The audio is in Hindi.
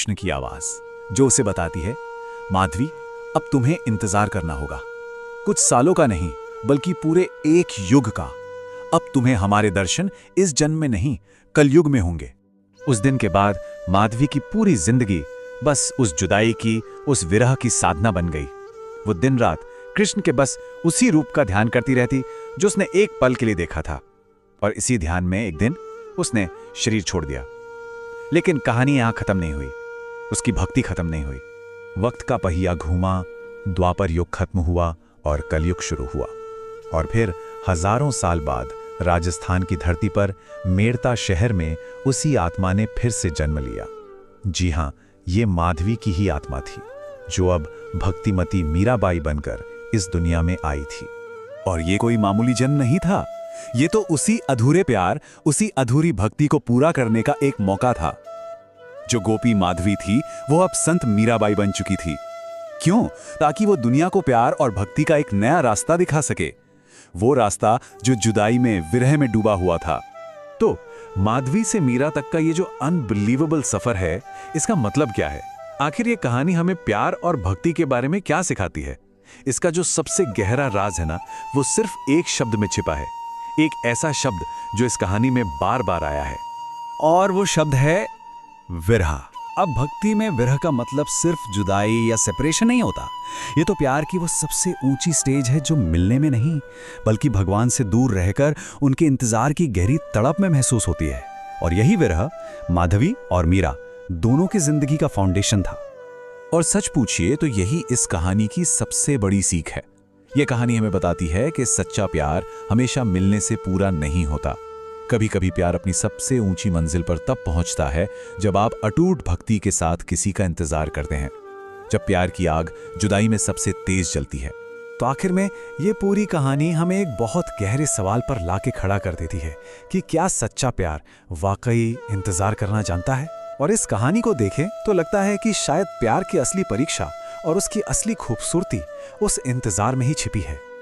कृष्ण की आवाज, जो उसे बताती है, माधवी, अब तुम्हें इंतजार करना होगा। कुछ सालों का नहीं, बल्कि पूरे एक युग का। अब तुम्हें हमारे दर्शन इस जन्म में नहीं, कलयुग में होंगे। उस दिन के बाद माधवी की पूरी जिंदगी बस उस जुदाई की, उस विरह की साधना बन गई। वो दिन रात कृष्ण के बस उसी रूप का ध्यान करती रहती जो उसने एक पल के लिए देखा था। और इसी ध्यान में एक दिन उसने शरीर छोड़ दिया। लेकिन कहानी यहां खत्म नहीं हुई, उसकी भक्ति खत्म नहीं हुई। वक्त का पहिया घूमा, द्वापर युग खत्म हुआ और कलयुग शुरू हुआ। और फिर हजारों साल बाद राजस्थान की धरती पर मेड़ता शहर में उसी आत्मा ने फिर से जन्म लिया। जी हां, ये माधवी की ही आत्मा थी, जो अब भक्तिमती मीराबाई बनकर इस दुनिया में आई थी। और ये कोई मामूली जन्म नहीं था, ये तो उसी अधूरे प्यार, उसी अधूरी भक्ति को पूरा करने का एक मौका था। जो गोपी माधवी थी, वो अब संत मीराबाई बन चुकी थी। क्यों? ताकि वो दुनिया को प्यार और भक्ति का एक नया रास्ता दिखा सके, वो रास्ता जो जुदाई में, विरह में डूबा हुआ था। तो माधवी से मीरा तक का ये जो अनबिलीवेबल सफर है, इसका मतलब क्या है? आखिर ये कहानी हमें प्यार और भक्ति के बारे में क्या सिखाती है? इसका जो सबसे गहरा राज है ना, वो सिर्फ एक शब्द में छिपा है। एक ऐसा शब्द जो इस कहानी में बार बार आया है, और वो शब्द है विरह। अब भक्ति में विरह का मतलब सिर्फ जुदाई या सेपरेशन नहीं होता। ये तो प्यार की वो सबसे ऊंची स्टेज है जो मिलने में नहीं, बल्कि भगवान से दूर रहकर उनके इंतजार की गहरी तड़प में महसूस होती है। और यही विरह माधवी और मीरा दोनों की जिंदगी का फाउंडेशन था। और सच पूछिए तो यही इस कहानी की सबसे बड़ी सीख है। यह कहानी हमें बताती है कि सच्चा प्यार हमेशा मिलने से पूरा नहीं होता। कभी कभी प्यार अपनी सबसे ऊंची मंजिल पर तब पहुंचता है जब आप अटूट भक्ति के साथ किसी का इंतजार करते हैं, जब प्यार की आग जुदाई में सबसे तेज जलती है। तो आखिर में ये पूरी कहानी हमें एक बहुत गहरे सवाल पर लाके खड़ा कर देती है कि क्या सच्चा प्यार वाकई इंतजार करना जानता है? और इस कहानी को देखें तो लगता है कि शायद प्यार की असली परीक्षा और उसकी असली खूबसूरती उस इंतजार में ही छिपी है।